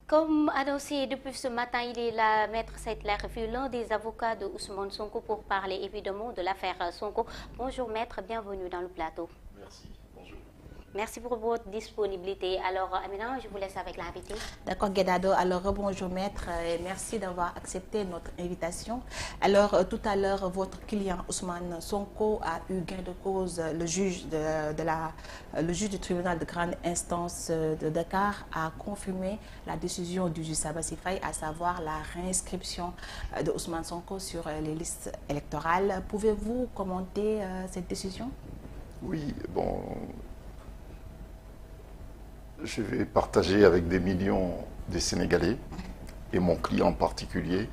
Comme annoncé depuis ce matin, il est là, Maître Saïd Larifui, l'un des avocats de Ousmane Sonko, pour parler évidemment de l'affaire Sonko. Bonjour Maître, bienvenue dans le plateau. Merci, bonjour. Merci pour votre disponibilité. Alors, Amina, je vous laisse avec l'invité. D'accord, Guedado. Alors, bonjour maître, et merci d'avoir accepté notre invitation. Alors, tout à l'heure, votre client Ousmane Sonko a eu gain de cause. Le juge du tribunal de grande instance de Dakar a confirmé la décision du juge Sabassi Faye, à savoir la réinscription de Ousmane Sonko sur les listes électorales. Pouvez-vous commenter cette décision? Oui, bon, je vais partager avec des millions de Sénégalais, et mon client en particulier,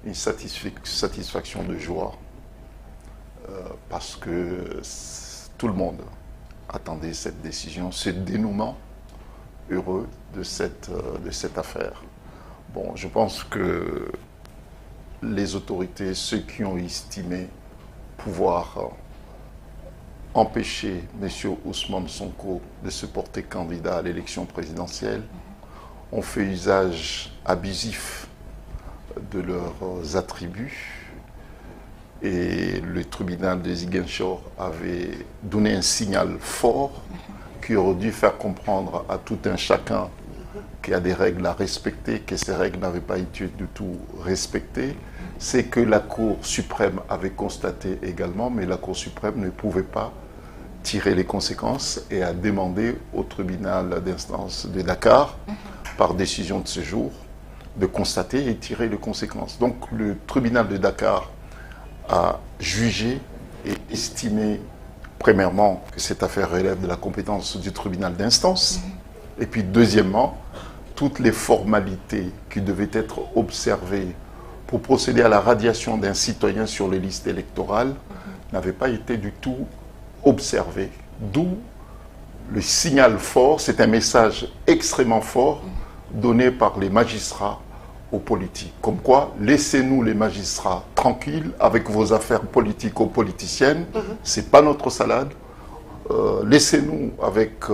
une satisfaction de joie, parce que tout le monde attendait cette décision, ce dénouement heureux de cette affaire. Bon, je pense que les autorités, ceux qui ont estimé pouvoir empêcher M. Ousmane Sonko de se porter candidat à l'élection présidentielle, ont fait usage abusif de leurs attributs, et le tribunal de Ziguinchor avait donné un signal fort qui aurait dû faire comprendre à tout un chacun qu'il y a des règles à respecter, que ces règles n'avaient pas été du tout respectées. C'est que la Cour suprême avait constaté également, mais la Cour suprême ne pouvait pas tirer les conséquences et a demandé au tribunal d'instance de Dakar, par décision de ce jour, de constater et tirer les conséquences. Donc le tribunal de Dakar a jugé et estimé, premièrement, que cette affaire relève de la compétence du tribunal d'instance, et puis deuxièmement, toutes les formalités qui devaient être observées pour procéder à la radiation d'un citoyen sur les listes électorales n'avaient pas été du tout observé. D'où le signal fort, c'est un message extrêmement fort donné par les magistrats aux politiques. Comme quoi, laissez-nous les magistrats tranquilles avec vos affaires politico-politiciennes, c'est pas notre salade. Laissez-nous avec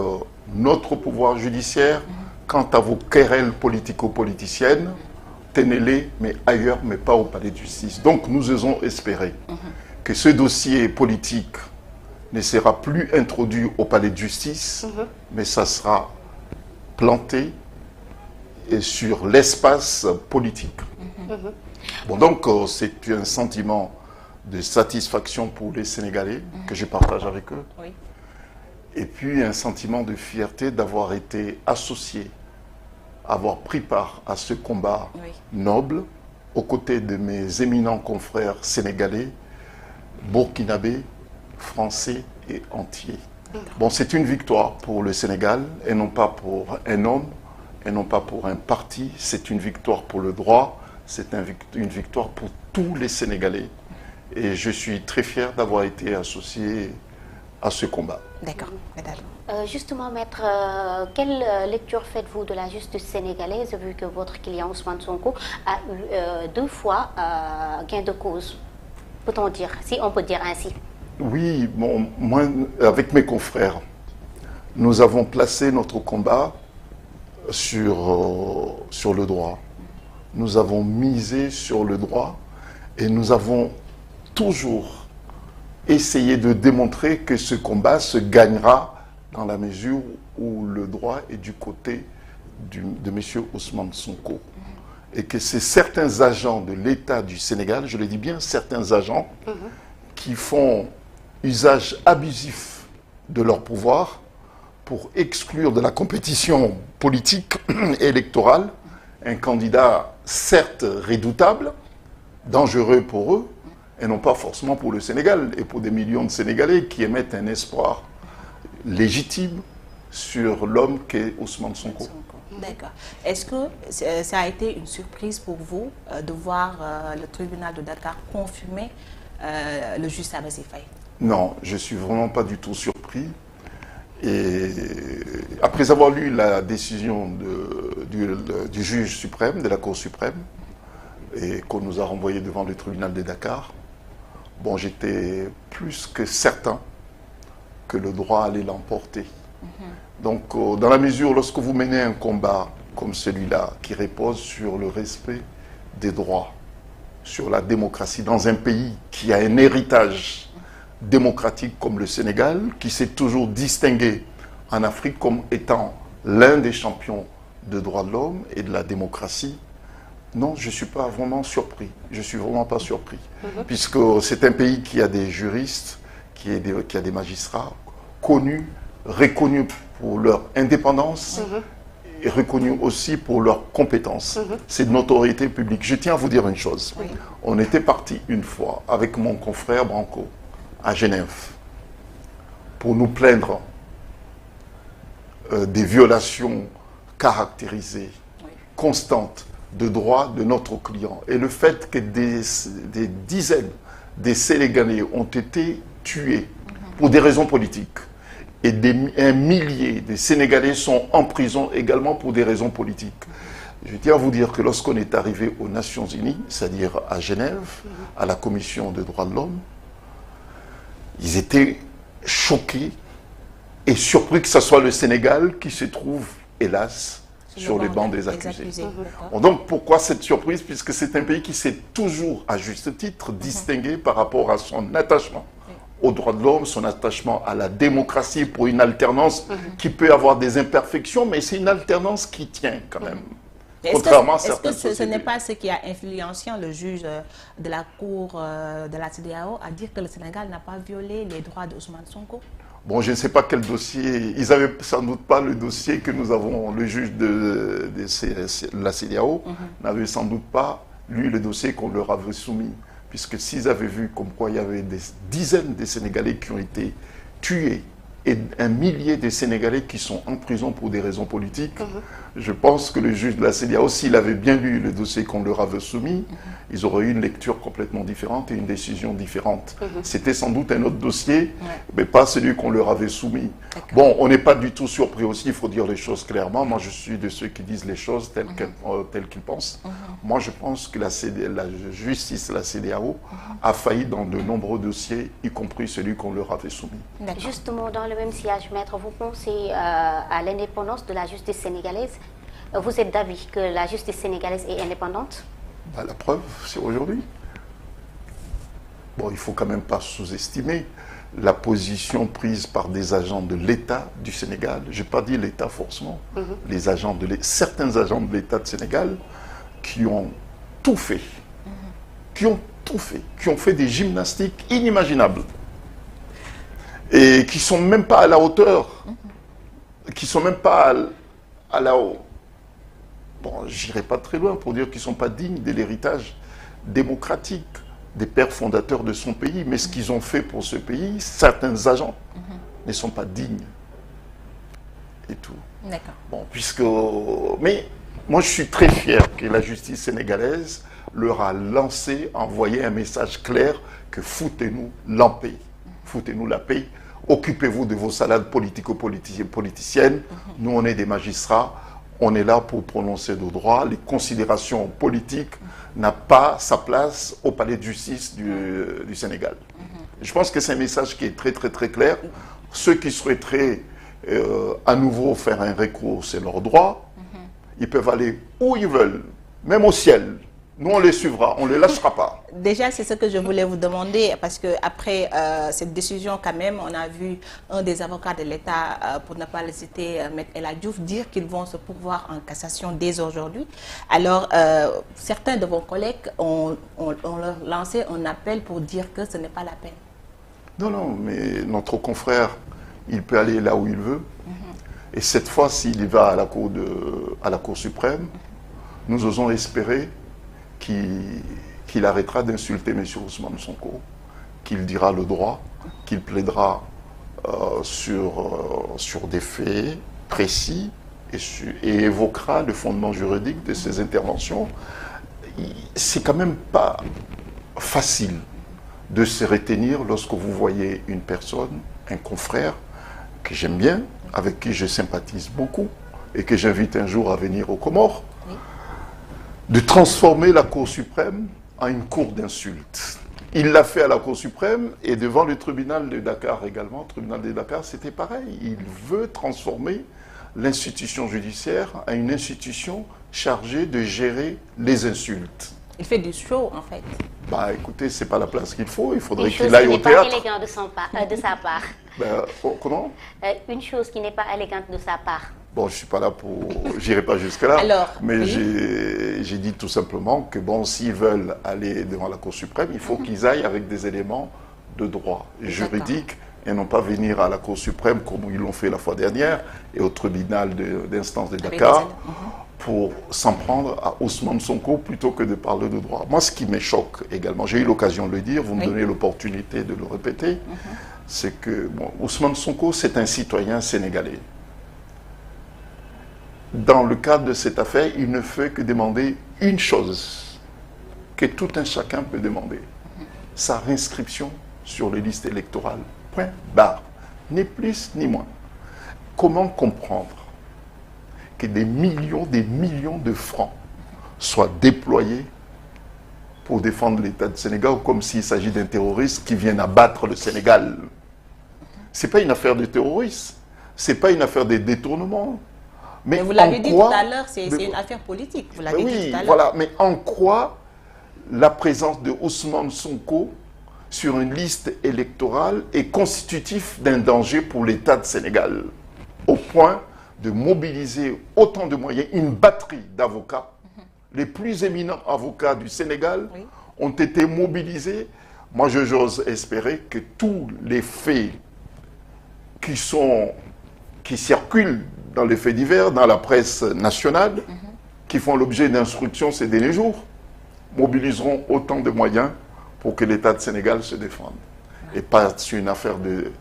notre pouvoir judiciaire. Quant à vos querelles politico-politiciennes, tenez-les, mais ailleurs, mais pas au palais de justice. Donc nous osons espérer que ce dossier politique ne sera plus introduit au palais de justice, mais ça sera planté et sur l'espace politique. Bon, donc c'est un sentiment de satisfaction pour les Sénégalais que je partage avec eux. Oui. Et puis un sentiment de fierté d'avoir été associé, avoir pris part à ce combat noble aux côtés de mes éminents confrères sénégalais, burkinabés, français et entiers. Bon, c'est une victoire pour le Sénégal, et non pas pour un homme, et non pas pour un parti. C'est une victoire pour le droit, c'est une victoire pour tous les Sénégalais. Et je suis très fier d'avoir été associé à ce combat. D'accord, Justement, Maître, quelle lecture faites-vous de la justice sénégalaise, vu que votre client Ousmane Sonko a eu 2 fois gain de cause, peut-on dire, si on peut dire ainsi? Oui, bon, moi, avec mes confrères, nous avons placé notre combat sur le droit. Nous avons misé sur le droit et nous avons toujours essayé de démontrer que ce combat se gagnera dans la mesure où le droit est du côté de M. Ousmane Sonko. Et que c'est certains agents de l'État du Sénégal, je le dis bien, certains agents, qui font usage abusif de leur pouvoir pour exclure de la compétition politique et électorale un candidat certes redoutable, dangereux pour eux, et non pas forcément pour le Sénégal et pour des millions de Sénégalais qui émettent un espoir légitime sur l'homme qu'est Ousmane Sonko. D'accord. Est-ce que ça a été une surprise pour vous de voir le tribunal de Dakar confirmer le juge Sabassi Faye? Non, je ne suis vraiment pas du tout surpris. Et après avoir lu la décision du juge suprême, de la Cour suprême, et qu'on nous a renvoyé devant le tribunal de Dakar, bon, j'étais plus que certain que le droit allait l'emporter. Donc, dans la mesure, lorsque vous menez un combat comme celui-là, qui repose sur le respect des droits, sur la démocratie, dans un pays qui a un héritage démocratique comme le Sénégal, qui s'est toujours distingué en Afrique comme étant l'un des champions des droits de l'homme et de la démocratie, non, je ne suis pas vraiment surpris. Je ne suis vraiment pas surpris. Puisque c'est un pays qui a des juristes, qui a des magistrats connus, reconnus pour leur indépendance et reconnus aussi pour leurs compétences. C'est de notoriété publique. Je tiens à vous dire une chose. On était parti une fois avec mon confrère Branco à Genève pour nous plaindre des violations caractérisées, constantes, de droits de notre client. Et le fait que des dizaines de Sénégalais ont été tués pour des raisons politiques et un millier de Sénégalais sont en prison également pour des raisons politiques. Je tiens à vous dire que lorsqu'on est arrivé aux Nations Unies, c'est-à-dire à Genève, à la Commission des droits de l'homme, ils étaient choqués et surpris que ce soit le Sénégal qui se trouve, hélas, sur les bancs des accusés. Donc pourquoi cette surprise? Puisque c'est un pays qui s'est toujours, à juste titre, distingué par rapport à son attachement aux droits de l'homme, son attachement à la démocratie pour une alternance qui peut avoir des imperfections, mais c'est une alternance qui tient quand même. Contrairement à certaines sociétés. Est-ce que ce n'est pas ce qui a influencé le juge de la Cour de la CEDEAO à dire que le Sénégal n'a pas violé les droits d'Ousmane Sonko? Bon, je ne sais pas quel dossier. Ils n'avaient sans doute pas le dossier que nous avons. Le juge de la CEDEAO n'avait sans doute pas, lui, le dossier qu'on leur avait soumis. Puisque s'ils avaient vu comme quoi il y avait des dizaines de Sénégalais qui ont été tués et un millier de Sénégalais qui sont en prison pour des raisons politiques, je pense que le juge de la CEDEAO, s'il avait bien lu le dossier qu'on leur avait soumis, ils auraient eu une lecture complètement différente et une décision différente. C'était sans doute un autre dossier, mais pas celui qu'on leur avait soumis. Bon, on n'est pas du tout surpris aussi, il faut dire les choses clairement. Moi, je suis de ceux qui disent les choses telles qu'ils pensent. Moi, je pense que la justice, la CEDEAO, a failli dans de nombreux dossiers, y compris celui qu'on leur avait soumis. Justement, dans le même sillage, maître, vous pensez à l'indépendance de la justice sénégalaise? Vous êtes d'avis que la justice sénégalaise est indépendante? Bah, la preuve, c'est aujourd'hui. Bon, il ne faut quand même pas sous-estimer la position prise par des agents de l'État du Sénégal. Je n'ai pas dit l'État forcément. Certains agents de l'État du Sénégal qui ont tout fait. Qui ont fait des gymnastiques inimaginables. Et qui ne sont même pas à la hauteur. Qui ne sont même pas à la hauteur. Bon, j'irai pas très loin pour dire qu'ils ne sont pas dignes de l'héritage démocratique des pères fondateurs de son pays. Mais ce qu'ils ont fait pour ce pays, certains agents ne sont pas dignes. Et tout. D'accord. Bon, mais moi, je suis très fier que la justice sénégalaise leur a envoyé un message clair que foutez-nous la paix. Foutez-nous la paix. Occupez-vous de vos salades politico-politiciennes. Nous, on est des magistrats. On est là pour prononcer nos droits. Les considérations politiques n'ont pas sa place au palais de justice du Sénégal. Je pense que c'est un message qui est très, très, très clair. Ceux qui souhaiteraient à nouveau faire un recours, c'est leur droit. Ils peuvent aller où ils veulent, même au ciel. Nous, on les suivra, on ne les lâchera pas. Déjà, c'est ce que je voulais vous demander, parce qu'après cette décision, quand même, on a vu un des avocats de l'État, pour ne pas le citer, M. El Hadjouf, dire qu'ils vont se pourvoir en cassation dès aujourd'hui. Alors, certains de vos collègues ont leur lancé un appel pour dire que ce n'est pas la peine. Non, non, mais notre confrère, il peut aller là où il veut. Et cette fois, s'il y va à la Cour suprême, nous osons espérer qu'il arrêtera d'insulter M. Ousmane Sonko, qu'il dira le droit, qu'il plaidera sur des faits précis et évoquera le fondement juridique de ses interventions. C'est quand même pas facile de se retenir lorsque vous voyez une personne, un confrère, que j'aime bien, avec qui je sympathise beaucoup, et que j'invite un jour à venir aux Comores, de transformer la Cour suprême en une cour d'insultes. Il l'a fait à la Cour suprême et devant le tribunal de Dakar également. Le tribunal de Dakar, c'était pareil. Il veut transformer l'institution judiciaire à une institution chargée de gérer les insultes. Il fait du show, en fait. Bah écoutez, c'est pas la place qu'il faut, il faudrait Une chose qu'il aille qui au n'est pas théâtre. élégante de sa part. Ben, comment? Une chose qui n'est pas élégante de sa part. Bon, je suis pas là pour... J'irai pas jusque-là. Alors, mais oui. j'ai dit tout simplement que bon, s'ils veulent aller devant la Cour suprême, il faut qu'ils aillent avec des éléments de droit juridique et non pas venir à la Cour suprême comme ils l'ont fait la fois dernière et au tribunal d'instance de Dakar pour s'en prendre à Ousmane Sonko plutôt que de parler de droit. Moi, ce qui me choque également, j'ai eu l'occasion de le dire, vous me donnez l'opportunité de le répéter, c'est que bon, Ousmane Sonko, c'est un citoyen sénégalais. Dans le cadre de cette affaire, il ne fait que demander une chose que tout un chacun peut demander, sa réinscription sur les listes électorales. Point barre. Ni plus ni moins. Comment comprendre que des millions de francs soient déployés pour défendre l'État du Sénégal comme s'il s'agit d'un terroriste qui vient abattre le Sénégal? Ce n'est pas une affaire de terroristes, ce n'est pas une affaire de détournement. Mais vous l'avez dit tout à l'heure, c'est une affaire politique. Vous l'avez dit tout à l'heure. Voilà, mais en quoi la présence de Ousmane Sonko sur une liste électorale est constitutif d'un danger pour l'État du Sénégal, au point de mobiliser autant de moyens, une batterie d'avocats, les plus éminents avocats du Sénégal ont été mobilisés. Moi, j'ose espérer que tous les faits qui circulent dans les faits divers, dans la presse nationale, qui font l'objet d'instructions ces derniers jours, mobiliseront autant de moyens pour que l'État du Sénégal se défende. Et pas sur une affaire de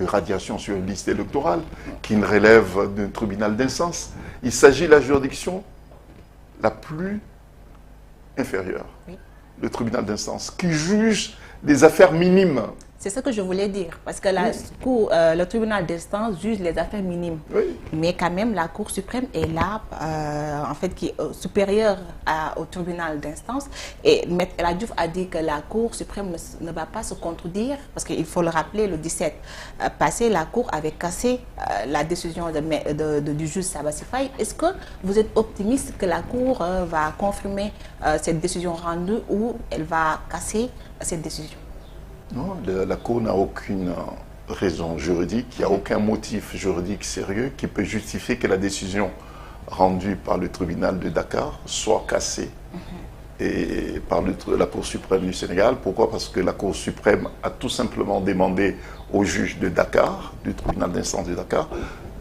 radiation sur une liste électorale qui ne relève d'un tribunal d'instance. Il s'agit de la juridiction la plus inférieure, le tribunal d'instance, qui juge des affaires minimes. C'est ce que je voulais dire, parce que le tribunal d'instance juge les affaires minimes. Mais quand même, la Cour suprême est là, en fait, qui est supérieure au tribunal d'instance. Et M. El Hadji Diouf a dit que la Cour suprême ne va pas se contredire, parce qu'il faut le rappeler, le 17 passé, la Cour avait cassé la décision du juge Sabassi Faye. Est-ce que vous êtes optimiste que la Cour va confirmer cette décision rendue ou elle va casser cette décision? Non, la Cour n'a aucune raison juridique, il n'y a aucun motif juridique sérieux qui peut justifier que la décision rendue par le tribunal de Dakar soit cassée et par la Cour suprême du Sénégal. Pourquoi? Parce que la Cour suprême a tout simplement demandé au juge de Dakar, du tribunal d'instance de Dakar,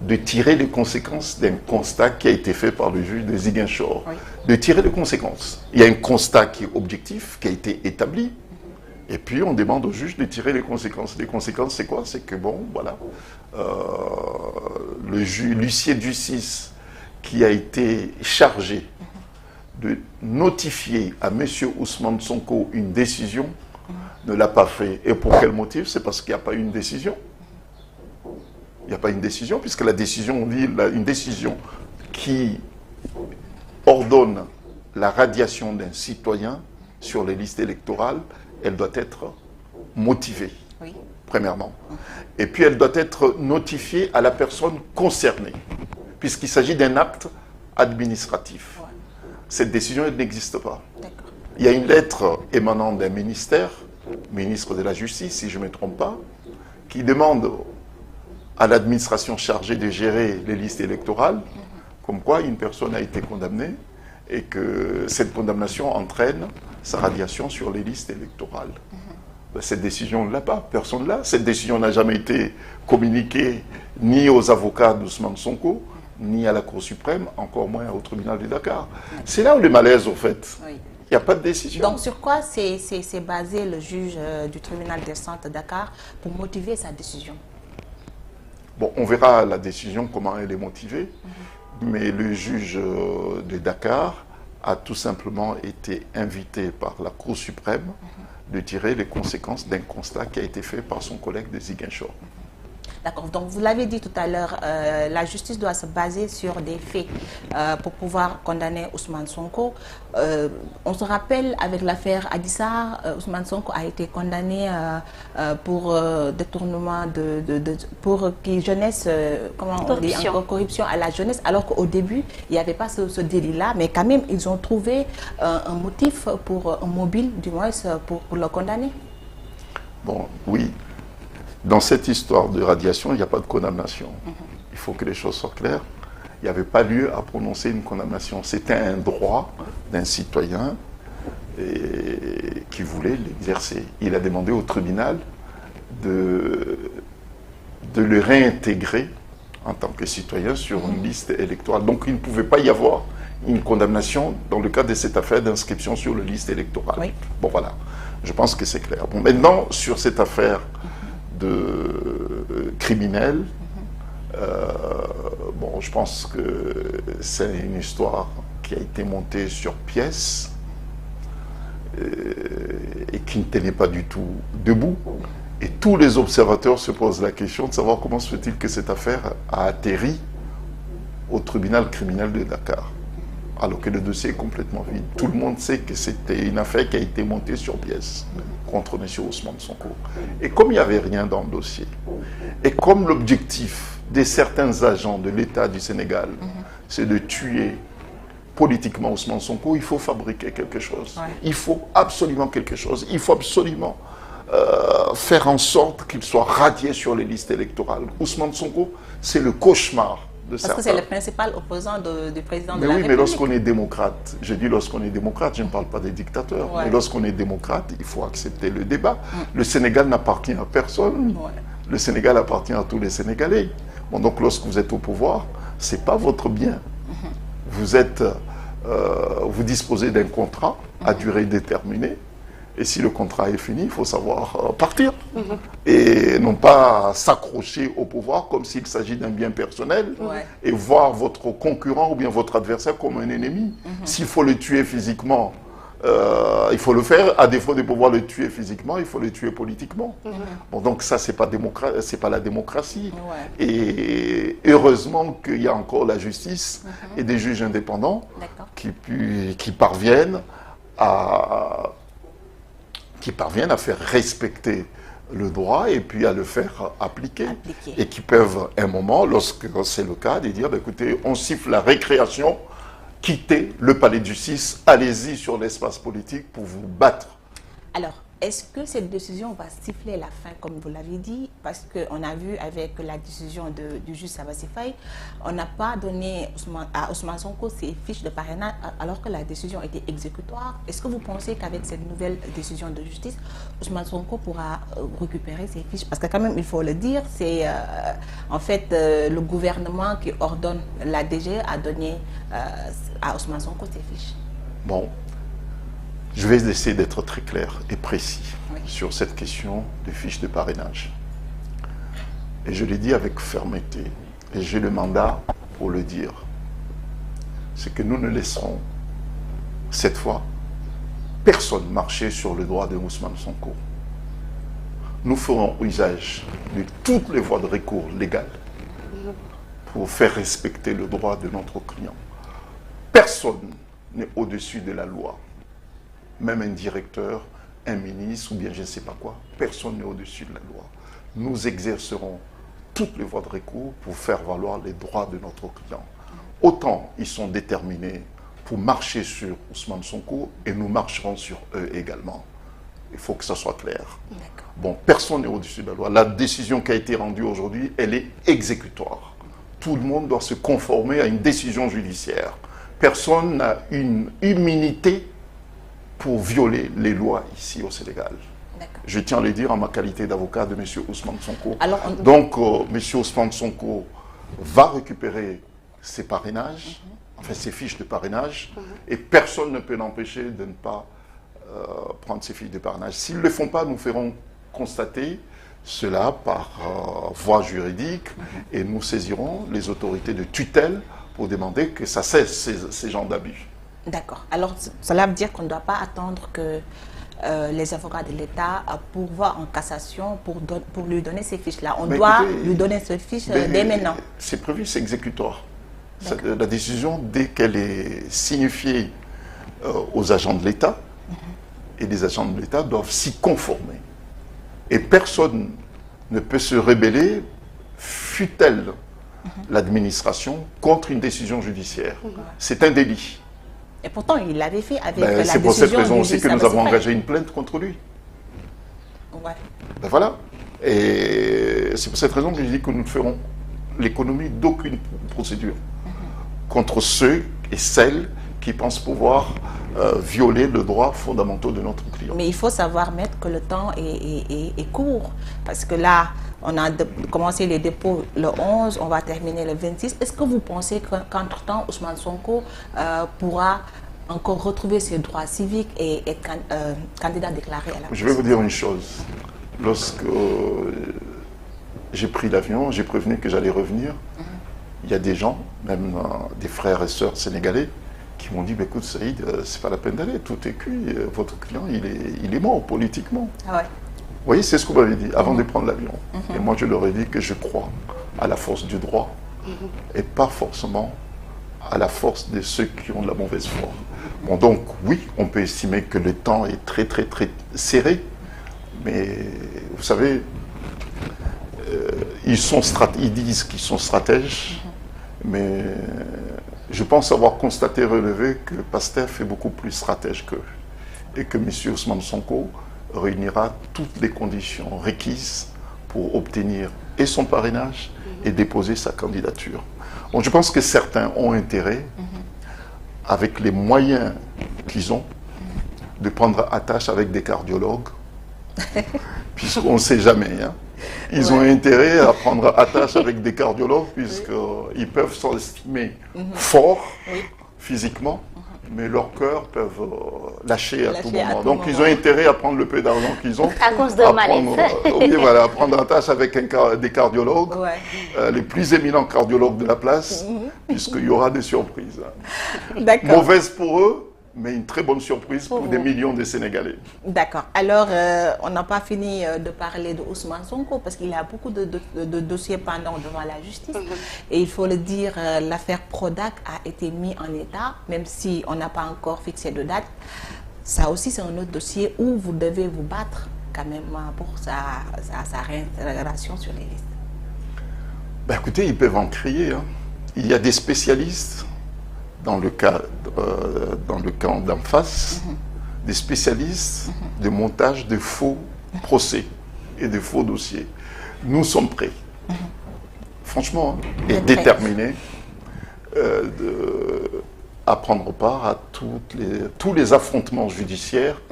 de tirer les conséquences d'un constat qui a été fait par le juge de Ziguinchor. De tirer les conséquences. Il y a un constat qui est objectif, qui a été établi. Et puis, on demande au juge de tirer les conséquences. Les conséquences, c'est quoi? C'est que, bon, voilà, l'huissier de justice qui a été chargé de notifier à M. Ousmane Sonko une décision ne l'a pas fait. Et pour quel motif? C'est parce qu'il n'y a pas eu une décision. Il n'y a pas une décision, puisque la décision, on dit, une décision qui ordonne la radiation d'un citoyen sur les listes électorales, elle doit être motivée, premièrement. Et puis, elle doit être notifiée à la personne concernée, puisqu'il s'agit d'un acte administratif. Cette décision, elle n'existe pas. Il y a une lettre émanant d'un ministère, ministre de la Justice, si je ne me trompe pas, qui demande à l'administration chargée de gérer les listes électorales, comme quoi une personne a été condamnée et que cette condamnation entraîne sa radiation sur les listes électorales. Cette décision ne l'a pas, personne ne l'a. Cette décision n'a jamais été communiquée ni aux avocats d'Ousmane Sonko, ni à la Cour suprême, encore moins au tribunal de Dakar. C'est là où le malaise, au fait. Il n'y a pas de décision. Donc, sur quoi s'est basé le juge du tribunal d'instance de Dakar pour motiver sa décision? Bon, on verra la décision, comment elle est motivée. Mais le juge de Dakar a tout simplement été invité par la Cour suprême de tirer les conséquences d'un constat qui a été fait par son collègue de Ziguinchor. D'accord. Donc, vous l'avez dit tout à l'heure, la justice doit se baser sur des faits pour pouvoir condamner Ousmane Sonko. On se rappelle, avec l'affaire Adji Sarr, Ousmane Sonko a été condamné pour détournement pour jeunesse, comment on dit encore, corruption à la jeunesse, alors qu'au début, il n'y avait pas ce délit-là, mais quand même, ils ont trouvé un motif pour un mobile, du moins, pour le condamner. Bon, oui. Dans cette histoire de radiation, il n'y a pas de condamnation. Il faut que les choses soient claires. Il n'y avait pas lieu à prononcer une condamnation. C'était un droit d'un citoyen qui voulait l'exercer. Il a demandé au tribunal de le réintégrer en tant que citoyen sur une liste électorale. Donc il ne pouvait pas y avoir une condamnation dans le cadre de cette affaire d'inscription sur la liste électorale. Oui. Bon, voilà. Je pense que c'est clair. Bon, maintenant, sur cette affaire de criminel, bon, je pense que c'est une histoire qui a été montée sur pièce et qui ne tenait pas du tout debout. Et tous les observateurs se posent la question de savoir comment se fait-il que cette affaire a atterri au tribunal criminel de Dakar, alors que le dossier est complètement vide. Tout le monde sait que c'était une affaire qui a été montée sur pièce contre M. Ousmane Sonko. Et comme il n'y avait rien dans le dossier, et comme l'objectif de certains agents de l'État du Sénégal, c'est de tuer politiquement Ousmane Sonko, il faut fabriquer quelque chose. Ouais. Il faut absolument quelque chose. Il faut absolument faire en sorte qu'il soit radié sur les listes électorales. Ousmane Sonko, c'est le cauchemar de certains. Parce que c'est le principal opposant du président de la République. Mais oui, mais lorsqu'on est démocrate, je dis lorsqu'on est démocrate, je ne parle pas des dictateurs, mais lorsqu'on est démocrate, il faut accepter le débat. Le Sénégal n'appartient à personne. Le Sénégal appartient à tous les Sénégalais. Bon, donc lorsque vous êtes au pouvoir, ce n'est pas votre bien. Vous disposez d'un contrat à durée déterminée. Et si le contrat est fini, il faut savoir partir. Et non pas s'accrocher au pouvoir comme s'il s'agit d'un bien personnel et voir votre concurrent ou bien votre adversaire comme un ennemi. S'il faut le tuer physiquement, il faut le faire. À défaut de pouvoir le tuer physiquement, il faut le tuer politiquement. Bon, donc ça, c'est pas la démocratie. Et heureusement qu'il y a encore la justice et des juges indépendants qui parviennent à faire respecter le droit et puis à le faire appliquer. Et qui peuvent, à un moment, lorsque c'est le cas, de dire, bah, écoutez, on siffle la récréation, quittez le palais de justice, allez-y sur l'espace politique pour vous battre. Alors, est-ce que cette décision va siffler la fin, comme vous l'avez dit? Parce qu'on a vu avec la décision du juge Sabassy Faye, on n'a pas donné à Ousmane Sonko ses fiches de parrainage alors que la décision était exécutoire. Est-ce que vous pensez qu'avec cette nouvelle décision de justice, Ousmane Sonko pourra récupérer ses fiches? Parce que quand même, il faut le dire, c'est en fait le gouvernement qui ordonne la DG à donner à Ousmane Sonko ses fiches. Bon. Je vais essayer d'être très clair et précis sur cette question des fiches de parrainage. Et je l'ai dit avec fermeté, et j'ai le mandat pour le dire. C'est que nous ne laisserons, cette fois, personne marcher sur le droit de Ousmane Sonko. Nous ferons usage de toutes les voies de recours légales pour faire respecter le droit de notre client. Personne n'est au-dessus de la loi. Même un directeur, un ministre ou bien je ne sais pas quoi, personne n'est au-dessus de la loi. Nous exercerons toutes les voies de recours pour faire valoir les droits de notre client. Autant ils sont déterminés pour marcher sur Ousmane Sonko et nous marcherons sur eux également. Il faut que ça soit clair. Bon, personne n'est au-dessus de la loi. La décision qui a été rendue aujourd'hui, elle est exécutoire. Tout le monde doit se conformer à une décision judiciaire. Personne n'a une immunité pour violer les lois ici au Sénégal. Je tiens à le dire en ma qualité d'avocat de M. Ousmane Sonko. Donc, M. Ousmane Sonko va récupérer ses parrainages, enfin ses fiches de parrainage, et personne ne peut l'empêcher de ne pas prendre ses fiches de parrainage. S'ils ne le font pas, nous ferons constater cela par voie juridique et nous saisirons les autorités de tutelle pour demander que ça cesse ces genres d'abus. D'accord. Alors, cela veut dire qu'on ne doit pas attendre que les avocats de l'État à pourvoir en cassation pour lui donner ces fiches-là. On doit lui donner ces fiches dès maintenant. C'est prévu, c'est exécutoire. La décision, dès qu'elle est signifiée aux agents de l'État, et les agents de l'État doivent s'y conformer. Et personne ne peut se rebeller, fût-elle l'administration, contre une décision judiciaire. C'est un délit. Et pourtant, il l'avait fait avec la décision. C'est pour cette raison aussi que nous avons engagé une plainte contre lui. Ouais. Ben voilà. Et c'est pour cette raison que je dis que nous ne ferons l'économie d'aucune procédure contre ceux et celles qui pensent pouvoir violer le droit fondamental de notre client. Mais il faut savoir, Maître, que le temps est court. Parce que là, on a commencé les dépôts le 11, on va terminer le 26. Est-ce que vous pensez qu'entre-temps, Ousmane Sonko pourra encore retrouver ses droits civiques et être candidat déclaré à la Je vais vous dire une chose. Lorsque j'ai pris l'avion, j'ai prévenu que j'allais revenir. Il y a des gens, même des frères et sœurs sénégalais, qui m'ont dit, bah, écoute Saïd, c'est pas la peine d'aller, tout est cuit, votre client, il est mort politiquement. Ah ouais. Vous voyez, c'est ce que vous m'avez dit avant de prendre l'avion. Et moi, je leur ai dit que je crois à la force du droit et pas forcément à la force de ceux qui ont de la mauvaise foi. Bon, donc, oui, on peut estimer que le temps est très, très, très serré, mais vous savez, ils disent qu'ils sont stratèges, mais je pense avoir constaté, relevé que PASTEF est beaucoup plus stratège qu'eux et que M. Ousmane Sonko réunira toutes les conditions requises pour obtenir et son parrainage et déposer sa candidature. Bon, je pense que certains ont intérêt, avec les moyens qu'ils ont, de prendre attache avec des cardiologues, puisqu'on ne sait jamais. Hein. Ils ont intérêt à prendre attache avec des cardiologues, puisqu'ils peuvent s'estimer forts physiquement, mais leur cœur peuvent lâcher à tout moment. Donc ils ont intérêt à prendre le peu d'argent qu'ils ont. À cause de malaise. Voilà, à prendre attache avec des cardiologues, les plus éminents cardiologues de la place, puisqu'il y aura des surprises. Mauvaises pour eux, mais une très bonne surprise pour des millions de Sénégalais. D'accord. Alors, on n'a pas fini de parler de Ousmane Sonko parce qu'il a beaucoup de dossiers pendants devant la justice. Et il faut le dire, l'affaire Prodac a été mise en état, même si on n'a pas encore fixé de date. Ça aussi, c'est un autre dossier où vous devez vous battre quand même pour sa réintégration sur les listes. Ben écoutez, ils peuvent en crier. Hein. Il y a des spécialistes dans le camp d'en face, des spécialistes de montage de faux procès et de faux dossiers. Nous sommes prêts, franchement, et déterminés à prendre part à tous les affrontements judiciaires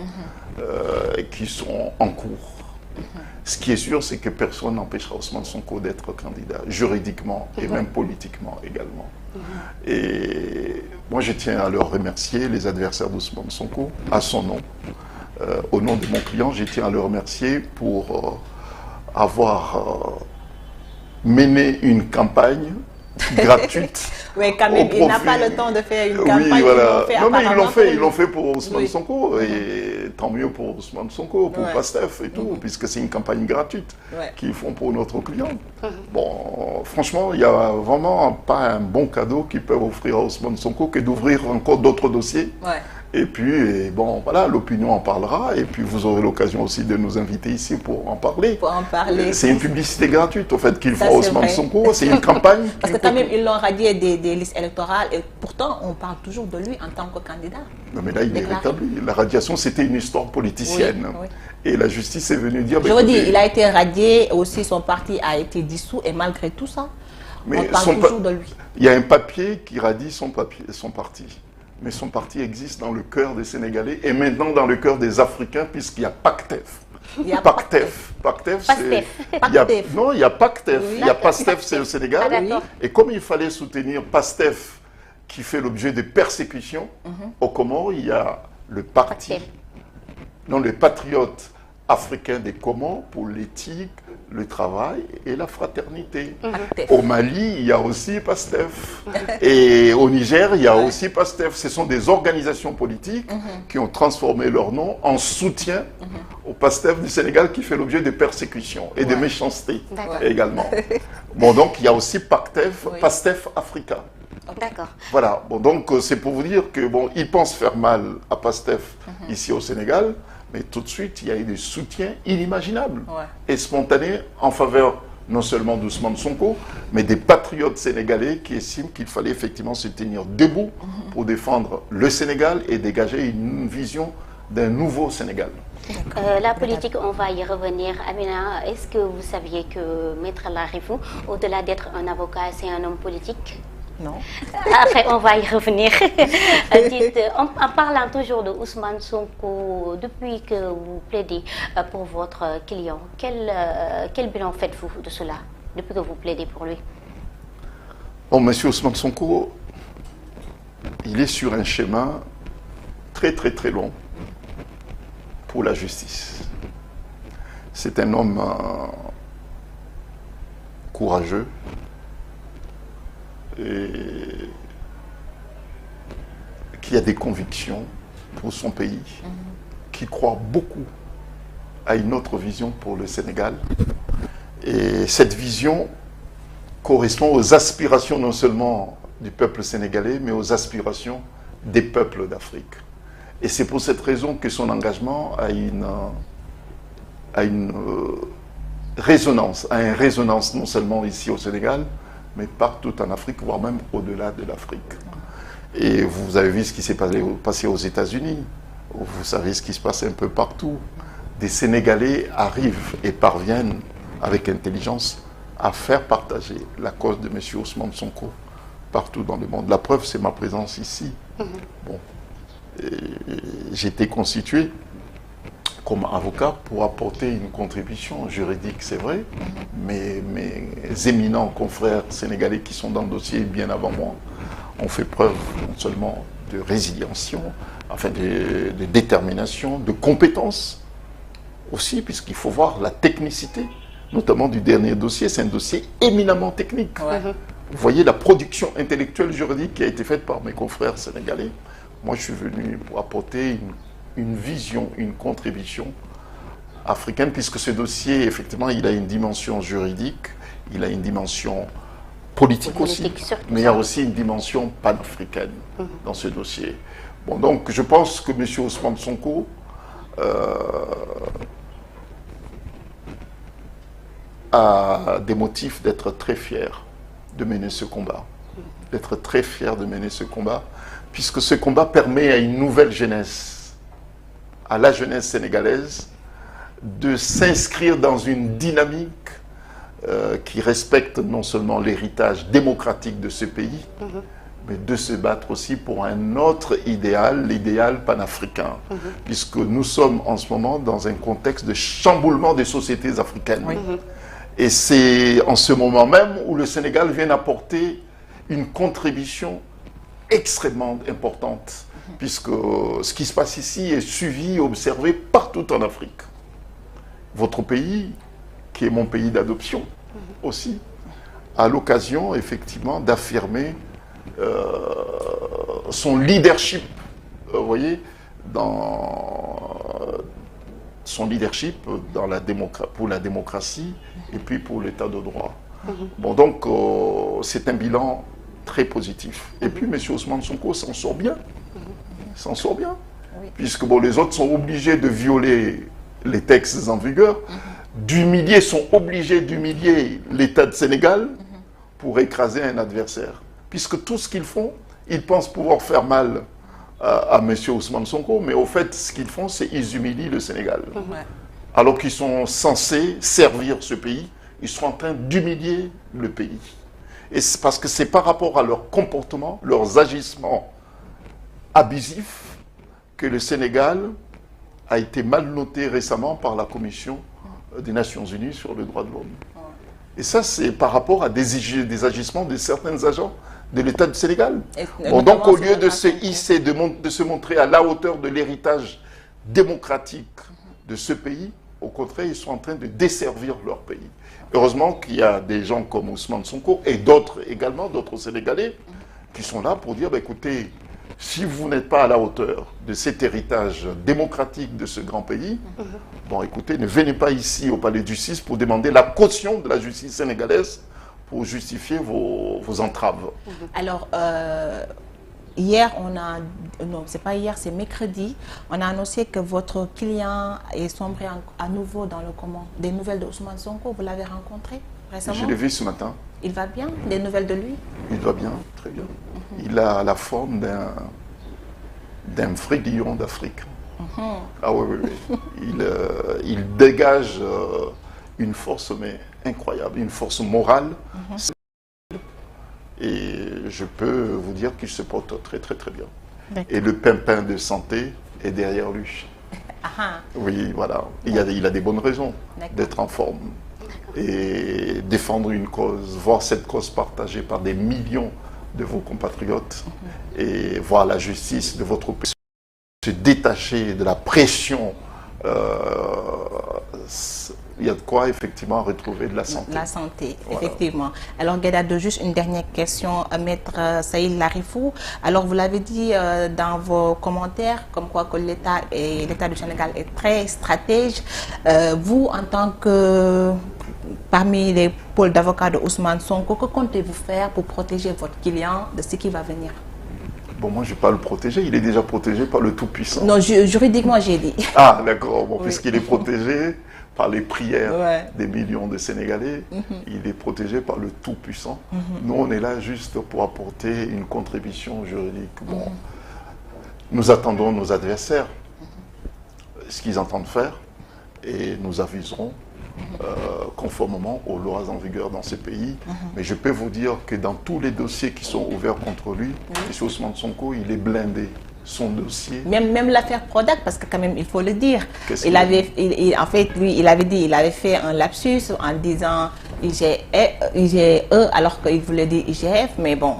qui sont en cours. Ce qui est sûr, c'est que personne n'empêchera Ousmane Sonko d'être candidat, juridiquement et même politiquement également. Et moi, je tiens à leur remercier, les adversaires d'Ousmane Sonko, à son nom. Au nom de mon client, je tiens à le remercier pour avoir mené une campagne gratuite. Oui, quand même, il n'a pas le temps de faire une campagne. Oui, voilà. Non, mais ils l'ont fait pour Ousmane Sonko, et tant mieux pour Ousmane Sonko, pour PASTEF et tout, puisque c'est une campagne gratuite qu'ils font pour notre client. Bon, franchement, il n'y a vraiment pas un bon cadeau qu'ils peuvent offrir à Ousmane Sonko que d'ouvrir encore d'autres dossiers. Et puis, bon, voilà, l'opinion en parlera. Et puis, vous aurez l'occasion aussi de nous inviter ici pour en parler. Pour en parler. C'est une publicité gratuite, au fait, qu'il faut Ousmane Sonko. C'est une campagne. Parce que quand même, ils l'ont radié des listes électorales. Et pourtant, on parle toujours de lui en tant que candidat. Non, mais là, il est rétabli. La radiation, c'était une histoire politicienne. Et la justice est venue dire... Je vous dis, il a été radié. Aussi, son parti a été dissous. Et malgré tout ça, on parle toujours de lui. Il y a un papier qui radie son parti. Mais son parti existe dans le cœur des Sénégalais et maintenant dans le cœur des Africains, puisqu'il y a PACTEF. PACTEF, c'est... Non, il y a PACTEF. Il y a PASTEF, c'est le Sénégal. Et comme il fallait soutenir PASTEF, qui fait l'objet de persécutions, au Comores, il y a le parti, non, les patriotes africain des Comores pour l'éthique, le travail et la fraternité. PASTEF. Au Mali, il y a aussi PASTEF. Et au Niger, il y a aussi PASTEF. Ce sont des organisations politiques qui ont transformé leur nom en soutien au PASTEF du Sénégal qui fait l'objet de persécutions et de méchanceté également. Bon, donc il y a aussi PASTEF Africa. D'accord. Voilà, bon, donc c'est pour vous dire que bon, ils pensent faire mal à PASTEF ici au Sénégal, mais tout de suite, il y a eu des soutiens inimaginables et spontanés en faveur non seulement d'Ousmane Sonko, mais des patriotes sénégalais qui estiment qu'il fallait effectivement se tenir debout pour défendre le Sénégal et dégager une vision d'un nouveau Sénégal. La politique, on va y revenir. Amina, est-ce que vous saviez que Maître Larifou, au-delà d'être un avocat, c'est un homme politique? Non. Après, on va y revenir. Dites, en parlant toujours de Ousmane Sonko, depuis que vous plaidez pour votre client, quel bilan faites-vous de cela, depuis que vous plaidez pour lui? Bon, monsieur Ousmane Sonko, il est sur un chemin très très long pour la justice. C'est un homme courageux, et qui a des convictions pour son pays, qui croit beaucoup à une autre vision pour le Sénégal. Et cette vision correspond aux aspirations non seulement du peuple sénégalais, mais aux aspirations des peuples d'Afrique. Et c'est pour cette raison que son engagement a une résonance non seulement ici au Sénégal, mais partout en Afrique, voire même au-delà de l'Afrique. Et vous avez vu ce qui s'est passé aux États-Unis. Vous savez ce qui se passe un peu partout. Des Sénégalais arrivent et parviennent avec intelligence à faire partager la cause de M. Ousmane Sonko partout dans le monde. La preuve, c'est ma présence ici. Bon. J'ai été constitué comme avocat pour apporter une contribution juridique, c'est vrai, mais mes éminents confrères sénégalais qui sont dans le dossier bien avant moi ont fait preuve non seulement de résilience, enfin de détermination, de compétence aussi, puisqu'il faut voir la technicité, notamment du dernier dossier. C'est un dossier éminemment technique. Vous voyez la production intellectuelle juridique qui a été faite par mes confrères sénégalais. Moi, je suis venu pour apporter une vision, une contribution africaine, puisque ce dossier, effectivement, il a une dimension juridique, il a une dimension politique aussi, mais il y a aussi une dimension panafricaine dans ce dossier. Bon, donc, je pense que M. Ousmane Sonko a des motifs d'être très fier de mener ce combat, d'être très fier de mener ce combat, puisque ce combat permet à une nouvelle jeunesse, à la jeunesse sénégalaise, de s'inscrire dans une dynamique qui respecte non seulement l'héritage démocratique de ce pays, mais de se battre aussi pour un autre idéal, l'idéal panafricain, puisque nous sommes en ce moment dans un contexte de chamboulement des sociétés africaines. Et c'est en ce moment même où le Sénégal vient apporter une contribution extrêmement importante, puisque ce qui se passe ici est suivi, observé partout en Afrique. Votre pays, qui est mon pays d'adoption aussi, a l'occasion effectivement d'affirmer son leadership, vous voyez, son leadership pour la démocratie et puis pour l'état de droit. Bon, donc c'est un bilan très positif. Et puis M. Ousmane Sonko s'en sort bien. S'en sort bien. Puisque bon, les autres sont obligés de violer les textes en vigueur, sont obligés d'humilier l'État de Sénégal pour écraser un adversaire. Puisque tout ce qu'ils font, ils pensent pouvoir faire mal à M. Ousmane Sonko, mais au fait, ce qu'ils font, c'est qu'ils humilient le Sénégal. Alors qu'ils sont censés servir ce pays, ils sont en train d'humilier le pays. Et c'est parce que c'est par rapport à leur comportement, leurs agissements abusifs, que le Sénégal a été mal noté récemment par la Commission des Nations Unies sur les droits de l'homme. Et ça, c'est par rapport à des agissements de certains agents de l'État du Sénégal. Bon, donc, au lieu de se hisser, de se montrer à la hauteur de l'héritage démocratique de ce pays, Au contraire, ils sont en train de desservir leur pays. Heureusement qu'il y a des gens comme Ousmane Sonko et d'autres également, d'autres Sénégalais, qui sont là pour dire, écoutez, si vous n'êtes pas à la hauteur de cet héritage démocratique de ce grand pays, bon, écoutez, ne venez pas ici au Palais de Justice pour demander la caution de la justice sénégalaise pour justifier vos entraves. Alors, hier, non, c'est pas hier, c'est mercredi, on a annoncé que votre client est sombré à nouveau dans le comment. Des nouvelles de Ousmane Sonko, vous l'avez rencontré récemment? Je l'ai vu ce matin. Il va bien? Des nouvelles de lui? Il va bien, très bien. Il a la forme d'un friguillon d'Afrique. Ah oui, oui, oui. Il dégage une force mais incroyable, une force morale. Et je peux vous dire qu'il se porte très très très bien. Et le pimpin de santé est derrière lui. Oui, voilà. Il a des bonnes raisons d'être en forme. Et défendre une cause, voir cette cause partagée par des millions de vos compatriotes et voir la justice de votre pays se détacher de la pression, il y a de quoi effectivement retrouver de la santé. La santé, voilà. Effectivement. Alors Guédado, juste une dernière question, Maître Saïd Larifou. Alors vous l'avez dit dans vos commentaires, comme quoi que l'État du Sénégal est très stratège. Vous, en tant que parmi les pôles d'avocats de Ousmane Sonko, que comptez-vous faire pour protéger votre client de ce qui va venir? Bon, moi, je ne vais pas le protéger. Il est déjà protégé par le Tout-Puissant. Non, juridiquement, j'ai dit. Ah, d'accord. Bon, Oui. Puisqu'il est protégé par les prières Ouais. des millions de Sénégalais, il est protégé par le Tout-Puissant. Nous, on est là juste pour apporter une contribution juridique. Bon, nous attendons nos adversaires, ce qu'ils entendent faire, et nous aviserons conformément aux lois en vigueur dans ce pays. Mais je peux vous dire que dans tous les dossiers qui sont ouverts contre lui, M. Ousmane Sonko, il est blindé. Son dossier. Même l'affaire Prodac, parce que quand même, il faut le dire. En fait, lui, il avait dit, il avait fait un lapsus en disant IGE, alors qu'il voulait dire IGF, mais bon,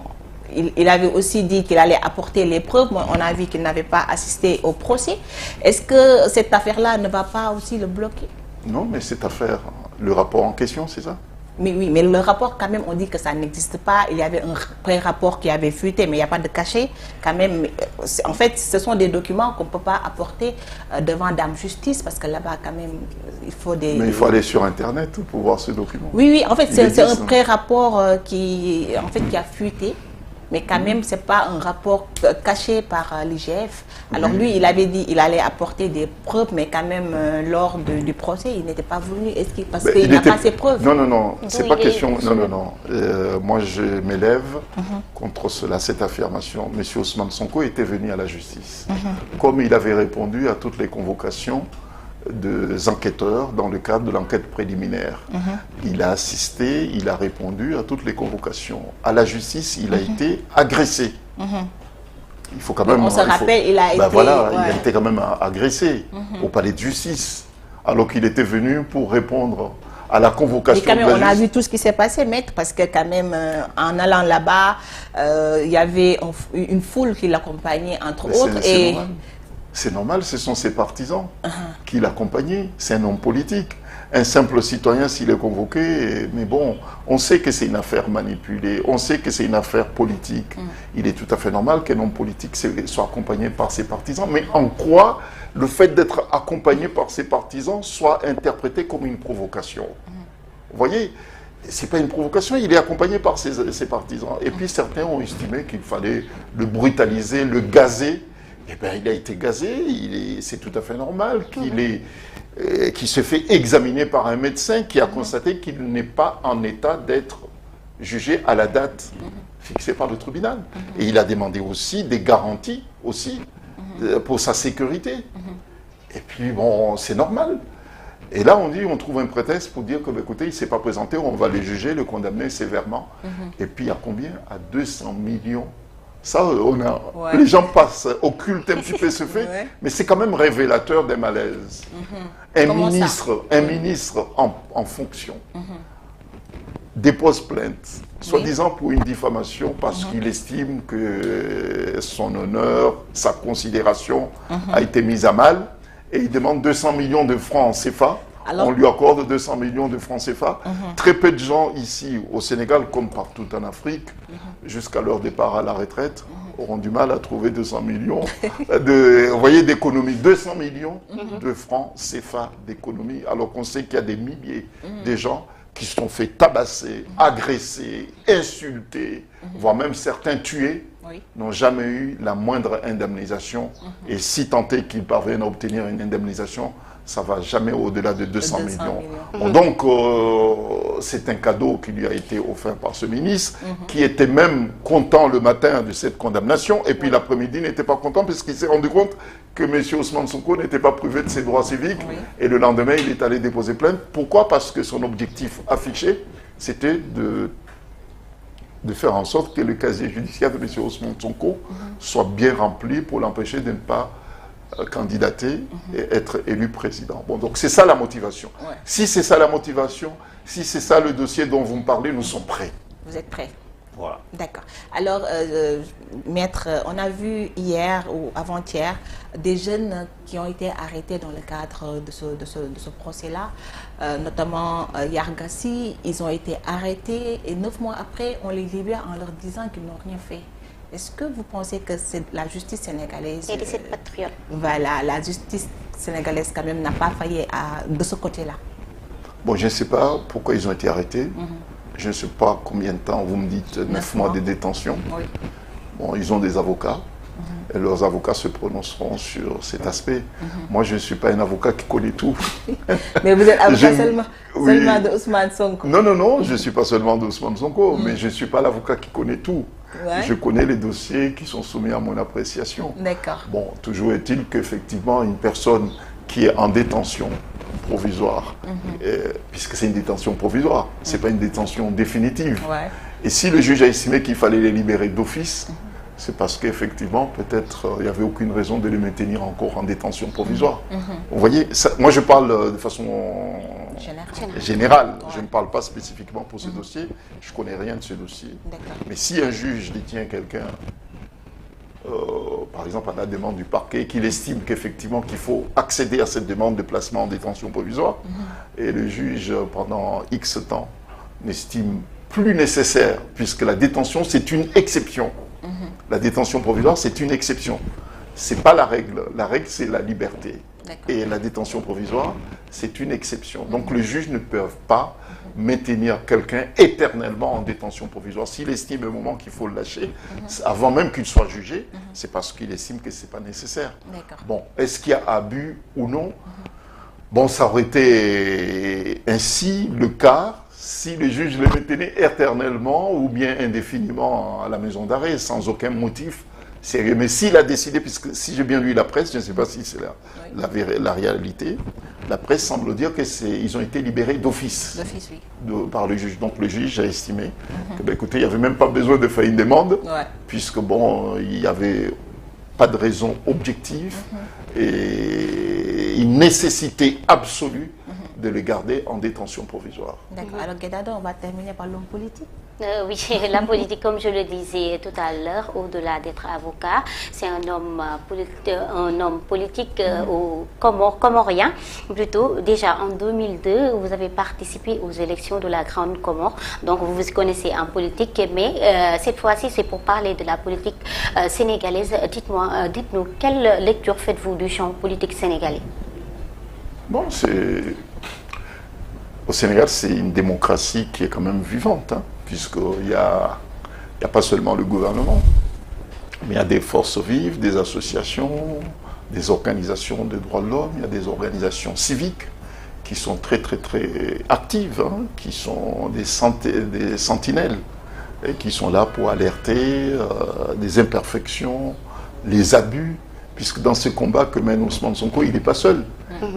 il avait aussi dit qu'il allait apporter les preuves. On a vu qu'il n'avait pas assisté au procès. Est-ce que cette affaire-là ne va pas aussi le bloquer? Non, mais cette affaire, le rapport en question, c'est ça? Mais oui, mais le rapport, quand même, on dit que ça n'existe pas. Il y avait un pré-rapport qui avait fuité, mais il n'y a pas de cachet. Quand même, en fait, ce sont des documents qu'on ne peut pas apporter devant Dame Justice, parce que là-bas, quand même, il faut des... Mais il faut aller sur Internet pour voir ce document. Oui, oui, en fait, c'est un pré-rapport qui a fuité. Mais quand même, ce n'est pas un rapport caché par l'IGF. Alors lui, il avait dit qu'il allait apporter des preuves, mais quand même, lors du procès, il n'était pas venu. Parce qu'il n'a pas ses preuves? Non, non, non, c'est pas question... Non, non, non. Moi, je m'élève contre cela, cette affirmation. M. Ousmane Sonko était venu à la justice. Comme il avait répondu à toutes les convocations des enquêteurs dans le cadre de l'enquête préliminaire. Il a assisté, il a répondu à toutes les convocations. À la justice, il a été agressé. Il faut quand même... On se rappelle, il a été... Voilà, il a été quand même agressé au palais de justice, alors qu'il était venu pour répondre à la convocation. Mais quand même, on a vu tout ce qui s'est passé, maître, parce que quand même, en allant là-bas, il y avait une foule qui l'accompagnait, entre autres. C'est normal, ce sont ses partisans qui l'accompagnaient. C'est un homme politique. Un simple citoyen, s'il est convoqué, mais bon, on sait que c'est une affaire manipulée, on sait que c'est une affaire politique. Il est tout à fait normal qu'un homme politique soit accompagné par ses partisans, mais en quoi le fait d'être accompagné par ses partisans soit interprété comme une provocation? Vous voyez, ce n'est pas une provocation, il est accompagné par ses partisans. Et puis certains ont estimé qu'il fallait le brutaliser, le gazer. Eh bien, il a été gazé, c'est tout à fait normal qu'il se fait examiner par un médecin qui a constaté qu'il n'est pas en état d'être jugé à la date fixée par le tribunal. Et il a demandé aussi des garanties aussi pour sa sécurité. Et puis, bon, c'est normal. Et là, on trouve un prétexte pour dire que, écoutez, il ne s'est pas présenté, on va le juger, le condamner sévèrement. Et puis, à combien? À 200 millions. Ça, les gens passent, occultent un petit peu ce fait, mais c'est quand même révélateur des malaises. Un ministre en fonction dépose plainte, soi-disant pour une diffamation, parce qu'il estime que son honneur, sa considération a été mise à mal, et il demande 200 millions de francs en CFA Alors, on lui accorde 200 millions de francs CFA. Très peu de gens ici au Sénégal, comme partout en Afrique, jusqu'à leur départ à la retraite, auront du mal à trouver 200 millions vous voyez, d'économie. 200 millions de francs CFA d'économie, alors qu'on sait qu'il y a des milliers de gens qui se sont fait tabasser, agresser, insulter, voire même certains tués, n'ont jamais eu la moindre indemnisation. Et si tant est qu'ils parviennent à obtenir une indemnisation, ça ne va jamais au-delà de 200 millions. Bon, donc, c'est un cadeau qui lui a été offert par ce ministre, qui était même content le matin de cette condamnation, et puis l'après-midi n'était pas content, puisqu'il s'est rendu compte que M. Ousmane Sonko n'était pas privé de ses droits civiques, et le lendemain, il est allé déposer plainte. Pourquoi? Parce que son objectif affiché, c'était de faire en sorte que le casier judiciaire de M. Ousmane Sonko soit bien rempli pour l'empêcher de ne pas candidater et être élu président. Bon, donc c'est ça la motivation. Si c'est ça la motivation, si c'est ça le dossier dont vous me parlez, nous sommes prêts. Vous êtes prêts? Voilà. D'accord. Alors, maître, on a vu hier ou avant-hier des jeunes qui ont été arrêtés dans le cadre de ce procès-là, notamment Yargassi. Ils ont été arrêtés et 9 mois après, on les libère en leur disant qu'ils n'ont rien fait. Est-ce que vous pensez que c'est la justice sénégalaise... Et de cette patriote. Voilà, la justice sénégalaise quand même n'a pas failli de ce côté-là. Bon, je ne sais pas pourquoi ils ont été arrêtés. Je ne sais pas combien de temps, vous me dites 9 mois de détention. Oui. Bon, ils ont des avocats. Et leurs avocats se prononceront sur cet aspect. Moi, je ne suis pas un avocat qui connaît tout. Mais vous êtes avocat seulement de Ousmane Sonko. Non, non, non, je ne suis pas seulement de Ousmane Sonko, mais je ne suis pas l'avocat qui connaît tout. Je connais les dossiers qui sont soumis à mon appréciation. D'accord. Bon, toujours est-il qu'effectivement, une personne qui est en détention provisoire, puisque c'est une détention provisoire, ce n'est pas une détention définitive. Et si le juge a estimé qu'il fallait les libérer d'office, c'est parce qu'effectivement, peut-être, il n'y avait aucune raison de les maintenir encore en détention provisoire. Vous voyez, ça, moi je parle de façon générale. Je ne parle pas spécifiquement pour ce dossier. Je ne connais rien de ce dossier. Mais si un juge détient quelqu'un, par exemple à la demande du parquet, qu'il estime qu'effectivement qu'il faut accéder à cette demande de placement en détention provisoire, et le juge, pendant X temps, n'estime plus nécessaire, puisque la détention, c'est une exception. La détention provisoire, c'est une exception. Ce n'est pas la règle. La règle, c'est la liberté. Et la détention provisoire, c'est une exception. Donc, le juge ne peut pas maintenir quelqu'un éternellement en détention provisoire. S'il estime au moment qu'il faut le lâcher, avant même qu'il soit jugé, c'est parce qu'il estime que ce n'est pas nécessaire. Bon, est-ce qu'il y a abus ou non? Bon, ça aurait été ainsi le cas si le juge le maintenait éternellement ou bien indéfiniment à la maison d'arrêt, sans aucun motif sérieux. Mais s'il a décidé, puisque si j'ai bien lu la presse, je ne sais pas si c'est la réalité, la presse semble dire qu'ils ont été libérés d'office par le juge. Donc le juge a estimé que, ben, écoutez, il n'y avait même pas besoin de faire une demande, puisque bon, il n'y avait pas de raison objective et une nécessité absolue de les garder en détention provisoire. D'accord. Alors, Guedado, on va terminer par l'homme politique. Oui, la politique, comme je le disais tout à l'heure, au-delà d'être avocat, c'est un homme politique comorien. Plutôt, déjà en 2002, vous avez participé aux élections de la Grande Comore. Donc, vous vous connaissez en politique, mais cette fois-ci, c'est pour parler de la politique sénégalaise. Dites-nous, quelle lecture faites-vous du champ politique sénégalais? Bon, au Sénégal, c'est une démocratie qui est quand même vivante, hein, puisqu'il n'y a pas seulement le gouvernement, mais il y a des forces vives, des associations, des organisations de droits de l'homme, il y a des organisations civiques qui sont très actives, hein, qui sont des sentinelles, et qui sont là pour alerter des imperfections, les abus, puisque dans ce combat que mène Ousmane Sonko, il n'est pas seul.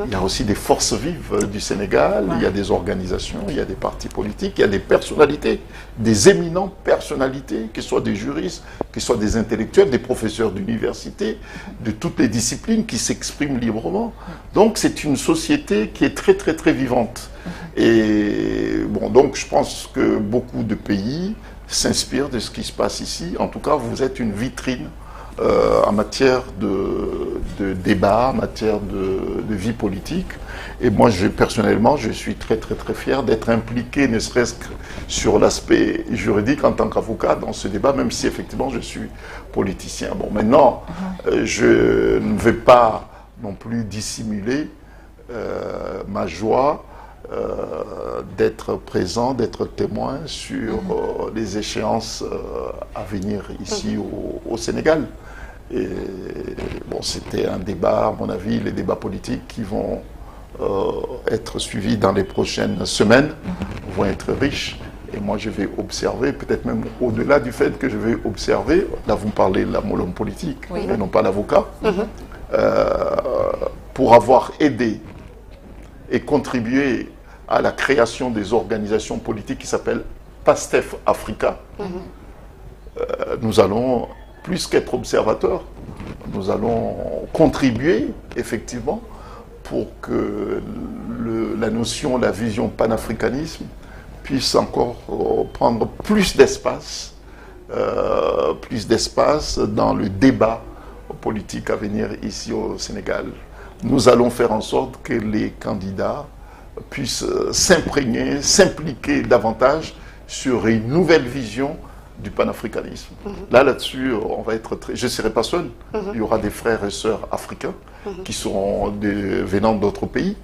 Il y a aussi des forces vives du Sénégal, il y a des organisations, il y a des partis politiques, il y a des personnalités, des éminentes personnalités, que ce soit des juristes, que ce soit des intellectuels, des professeurs d'université, de toutes les disciplines qui s'expriment librement. Donc c'est une société qui est très vivante. Et bon, donc je pense que beaucoup de pays s'inspirent de ce qui se passe ici. En tout cas, vous êtes une vitrine en matière de débat, en matière de vie politique. Et moi, personnellement, je suis très fier d'être impliqué, ne serait-ce que sur l'aspect juridique en tant qu'avocat dans ce débat, même si effectivement je suis politicien. Bon, maintenant, je ne vais pas non plus dissimuler ma joie d'être présent, d'être témoin sur les échéances à venir ici au Sénégal. Et bon, c'était un débat, à mon avis, les débats politiques qui vont être suivis dans les prochaines semaines vont être riches. Et moi, je vais observer, peut-être même au-delà du fait que je vais observer, là vous me parlez de l'homme politique, et non pas l'avocat, pour avoir aidé et contribué à la création des organisations politiques qui s'appellent PASTEF Africa. Nous allons, plus qu'être observateurs, nous allons contribuer effectivement pour que la notion, la vision panafricanisme puisse encore prendre plus d'espace dans le débat politique à venir ici au Sénégal. Nous allons faire en sorte que les candidats puissent s'imprégner, s'impliquer davantage sur une nouvelle vision du panafricanisme. Là-dessus, on va être je ne serai pas seul. Il y aura des frères et sœurs africains qui seront venant d'autres pays,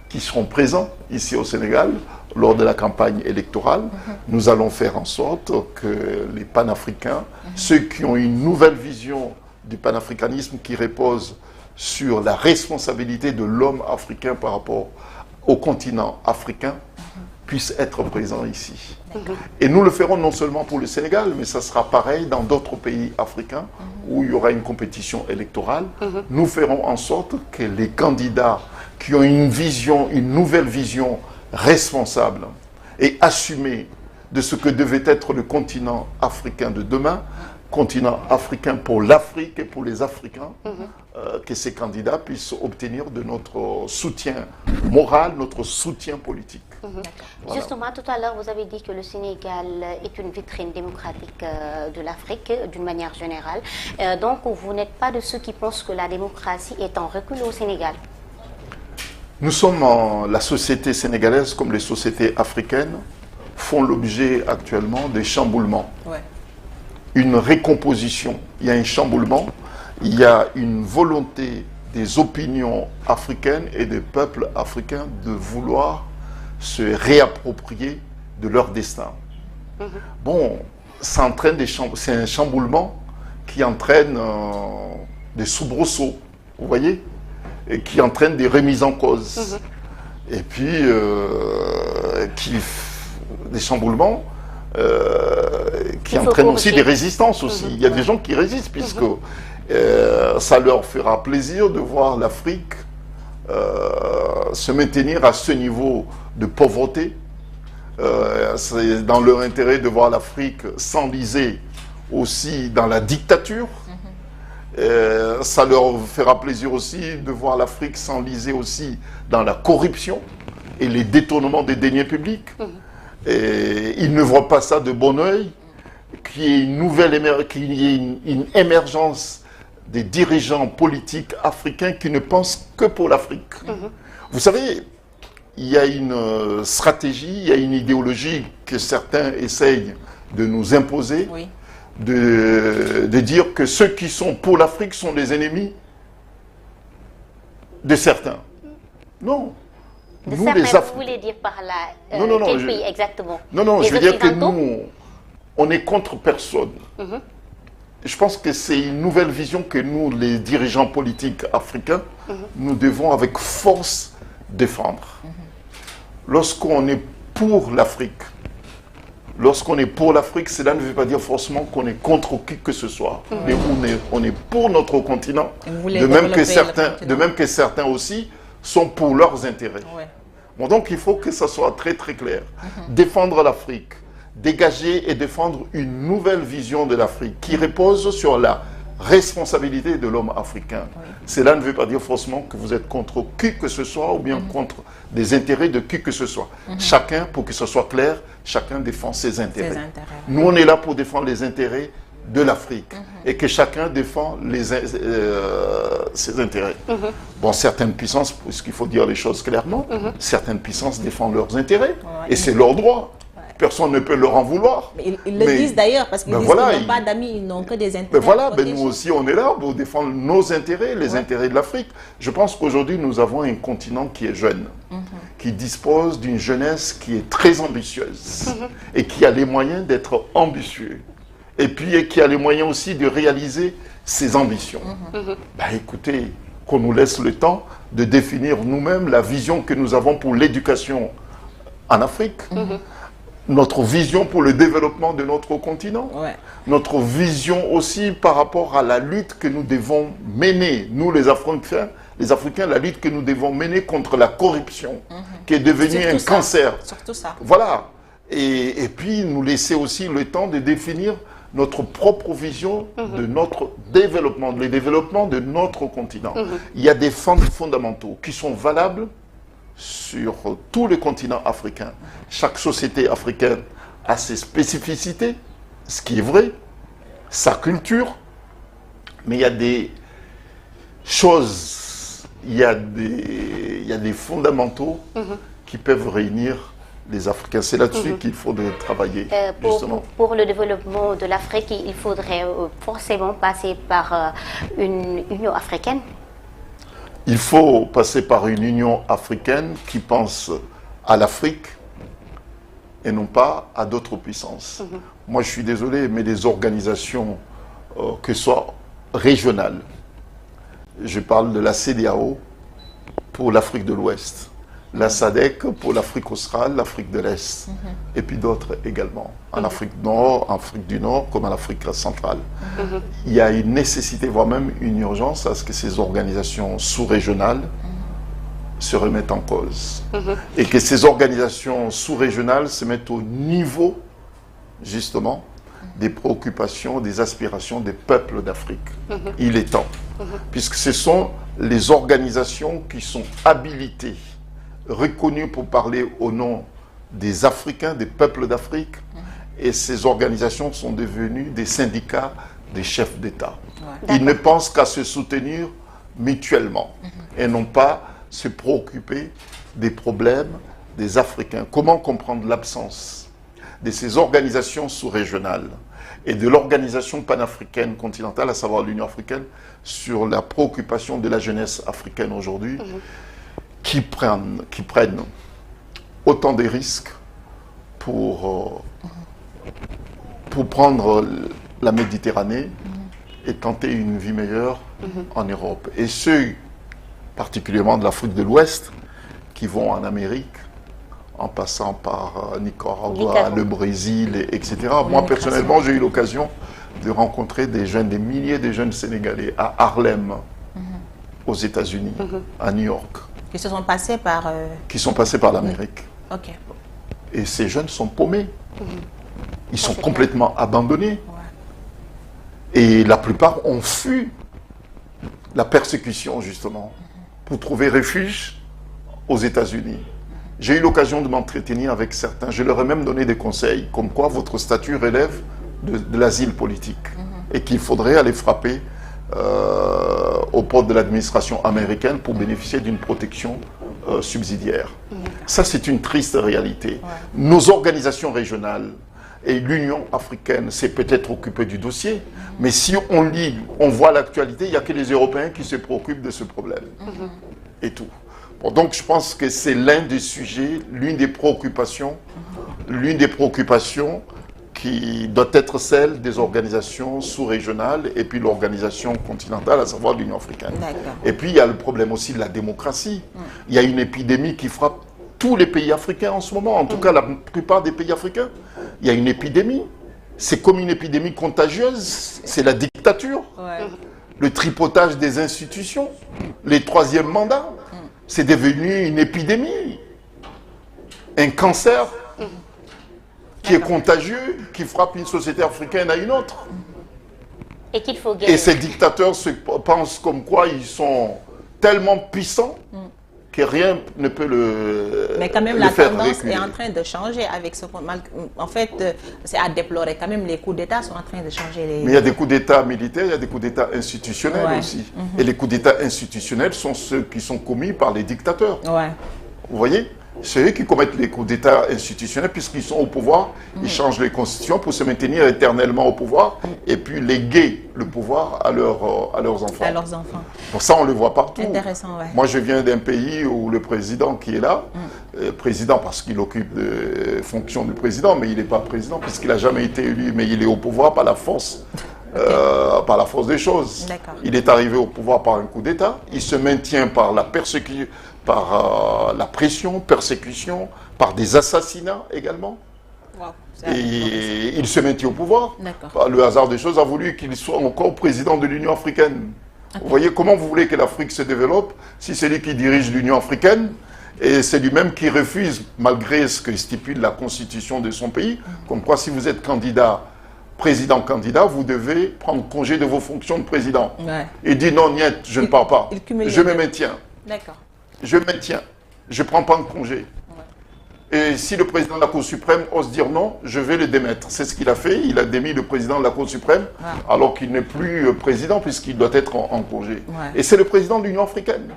qui seront présents ici au Sénégal lors de la campagne électorale. Nous allons faire en sorte que les panafricains, ceux qui ont une nouvelle vision du panafricanisme qui repose sur la responsabilité de l'homme africain par rapport au continent africain, puissent être présents ici. Et nous le ferons non seulement pour le Sénégal, mais ça sera pareil dans d'autres pays africains où il y aura une compétition électorale. Nous ferons en sorte que les candidats qui ont une vision, une nouvelle vision responsable et assumée de ce que devait être le continent africain de demain, continent africain pour l'Afrique et pour les Africains, que ces candidats puissent obtenir de notre soutien moral, notre soutien politique. Voilà. Justement, tout à l'heure, vous avez dit que le Sénégal est une vitrine démocratique de l'Afrique, d'une manière générale. Donc, vous n'êtes pas de ceux qui pensent que la démocratie est en recul au Sénégal? Nous sommes la société sénégalaise, comme les sociétés africaines, font l'objet actuellement des chamboulements. Une récomposition, il y a un chamboulement, il y a une volonté des opinions africaines et des peuples africains de vouloir se réapproprier de leur destin. Bon, ça entraîne c'est un chamboulement qui entraîne des soubresauts, vous voyez, et qui entraîne des remises en cause. Et puis, des chamboulements qui entraînent aussi des résistances aussi. Il y a des gens qui résistent puisque ça leur fera plaisir de voir l'Afrique se maintenir à ce niveau de pauvreté. C'est dans leur intérêt de voir l'Afrique s'enliser aussi dans la dictature. Ça leur fera plaisir aussi de voir l'Afrique s'enliser aussi dans la corruption et les détournements des deniers publics. Et ils ne voient pas ça de bon oeil, qu'il y ait une émergence des dirigeants politiques africains qui ne pensent que pour l'Afrique. Vous savez, il y a une stratégie, il y a une idéologie que certains essayent de nous imposer, de dire que ceux qui sont pour l'Afrique sont les ennemis de certains. Non. De certains, vous voulez dire par là quel pays exactement? Non, je veux dire que nous, on est contre personne. Je pense que c'est une nouvelle vision que nous, les dirigeants politiques africains, nous devons avec force défendre. Lorsqu'on est pour l'Afrique, cela ne veut pas dire forcément qu'on est contre qui que ce soit. Mais on est pour notre continent, de même que certains aussi sont pour leurs intérêts. Bon, donc il faut que ça soit très clair. Défendre l'Afrique, dégager et défendre une nouvelle vision de l'Afrique qui repose sur la responsabilité de l'homme africain. Cela ne veut pas dire forcément que vous êtes contre qui que ce soit ou bien contre des intérêts de qui que ce soit. Chacun, pour que ce soit clair, chacun défend ses intérêts. Nous, on est là pour défendre les intérêts de l'Afrique et que chacun défend ses intérêts. Bon, certaines puissances, puisqu'il faut dire les choses clairement, certaines puissances défendent leurs intérêts et c'est leur droit. Personne ne peut leur en vouloir. Mais ils le disent d'ailleurs, parce qu'ils disent qu'ils n'ont pas d'amis, ils n'ont que des intérêts. Mais voilà, nous aussi on est là pour défendre nos intérêts, les intérêts de l'Afrique. Je pense qu'aujourd'hui nous avons un continent qui est jeune, qui dispose d'une jeunesse qui est très ambitieuse et qui a les moyens d'être ambitieux. Et puis qui a les moyens aussi de réaliser ses ambitions. Écoutez, qu'on nous laisse le temps de définir nous-mêmes la vision que nous avons pour l'éducation en Afrique. Notre vision pour le développement de notre continent, notre vision aussi par rapport à la lutte que nous devons mener, nous les Africains, la lutte que nous devons mener contre la corruption, qui est devenue un cancer. Surtout ça. Voilà. Et puis nous laisser aussi le temps de définir notre propre vision de notre développement, le développement de notre continent. Il y a des fondamentaux qui sont valables sur tous les continents africains. Chaque société africaine a ses spécificités, ce qui est vrai, sa culture, mais il y a des choses, il y a des fondamentaux qui peuvent réunir les Africains. C'est là-dessus qu'il faudrait travailler, justement. Pour le développement de l'Afrique, il faudrait forcément passer par une Union africaine. Il faut passer par une Union africaine qui pense à l'Afrique et non pas à d'autres puissances. Moi, je suis désolé, mais des organisations, que ce soit régionales, je parle de la CEDEAO pour l'Afrique de l'Ouest, la SADC pour l'Afrique australe, l'Afrique de l'Est, et puis d'autres également, en Afrique du Nord comme en Afrique centrale. Il y a une nécessité, voire même une urgence à ce que ces organisations sous-régionales se remettent en cause. Et que ces organisations sous-régionales se mettent au niveau, justement, des préoccupations, des aspirations des peuples d'Afrique. Il est temps. Puisque ce sont les organisations qui sont habilitées, reconnues pour parler au nom des Africains, des peuples d'Afrique, et ces organisations sont devenues des syndicats des chefs d'État. Ils ne pensent qu'à se soutenir mutuellement et non pas se préoccuper des problèmes des Africains. Comment comprendre l'absence de ces organisations sous-régionales et de l'organisation panafricaine continentale, à savoir l'Union africaine, sur la préoccupation de la jeunesse africaine aujourd'hui, qui prennent autant de risques pour prendre la Méditerranée et tenter une vie meilleure en Europe. Et ceux, particulièrement de l'Afrique de l'Ouest, qui vont en Amérique, en passant par Nicaragua, le Brésil, etc. Moi, personnellement, j'ai eu l'occasion de rencontrer des milliers de jeunes Sénégalais à Harlem, aux États-Unis, à New York. Qui se sont passés par... Qui sont passés par l'Amérique. Ok. Et ces jeunes sont paumés. Ils sont complètement abandonnés. Et la plupart ont fui la persécution, justement, pour trouver refuge aux États-Unis. J'ai eu l'occasion de m'entretenir avec certains. Je leur ai même donné des conseils, comme quoi votre statut relève de l'asile politique et qu'il faudrait aller frapper aux portes de l'administration américaine pour bénéficier d'une protection subsidiaire. Ça, c'est une triste réalité. Nos organisations régionales et l'Union africaine s'est peut-être occupée du dossier, mais si on lit, on voit l'actualité, il n'y a que les Européens qui se préoccupent de ce problème. Et tout. Bon, donc je pense que c'est l'un des sujets, l'une des préoccupations qui doit être celle des organisations sous-régionales et puis l'organisation continentale, à savoir l'Union africaine. Et puis il y a le problème aussi de la démocratie. Il y a une épidémie qui frappe tous les pays africains en ce moment, en tout cas la plupart des pays africains. Il y a une épidémie. C'est comme une épidémie contagieuse, c'est la dictature, le tripotage des institutions, les troisièmes mandats. C'est devenu une épidémie, un cancer qui est contagieux, qui frappe une société africaine à une autre. Et qu'il faut guérir. Et ces dictateurs pensent comme quoi ils sont tellement puissants que rien ne peut le Mais quand même, le la faire tendance reculer. est en train de changer avec ce qu'on... En fait, c'est à déplorer. Quand même, les coups d'État sont en train de changer. Mais il y a des coups d'État militaires, il y a des coups d'État institutionnels Ouais. aussi. Et les coups d'État institutionnels sont ceux qui sont commis par les dictateurs. Ouais. Vous voyez? C'est eux qui commettent les coups d'État institutionnels puisqu'ils sont au pouvoir, ils changent les constitutions pour se maintenir éternellement au pouvoir et puis léguer le pouvoir à leurs enfants. À leurs enfants. Pour ça, on le voit partout. Intéressant, ouais. Moi, je viens d'un pays où le président qui est là, président parce qu'il occupe de fonction de président, mais il n'est pas président puisqu'il n'a jamais été élu, mais il est au pouvoir par la force. Par la force des choses. D'accord. Il est arrivé au pouvoir par un coup d'État. Il se maintient par la persécution, par la pression, persécution, par des assassinats également. Wow. Et il se maintient au pouvoir. D'accord. Le hasard des choses a voulu qu'il soit encore président de l'Union africaine. Okay. Vous voyez comment vous voulez que l'Afrique se développe si c'est lui qui dirige l'Union africaine et c'est lui-même qui refuse, malgré ce que stipule la constitution de son pays, comme quoi si vous êtes président-candidat, vous devez prendre congé de vos fonctions de président. Ouais. Et dit non, niet, je ne pars pas. Je me maintiens. D'accord. Je maintiens. Je ne prends pas de congé. Ouais. Et si le président de la Cour suprême ose dire non, je vais le démettre. C'est ce qu'il a fait. Il a démis le président de la Cour suprême alors qu'il n'est plus président puisqu'il doit être en congé. Ouais. Et c'est le président de l'Union africaine.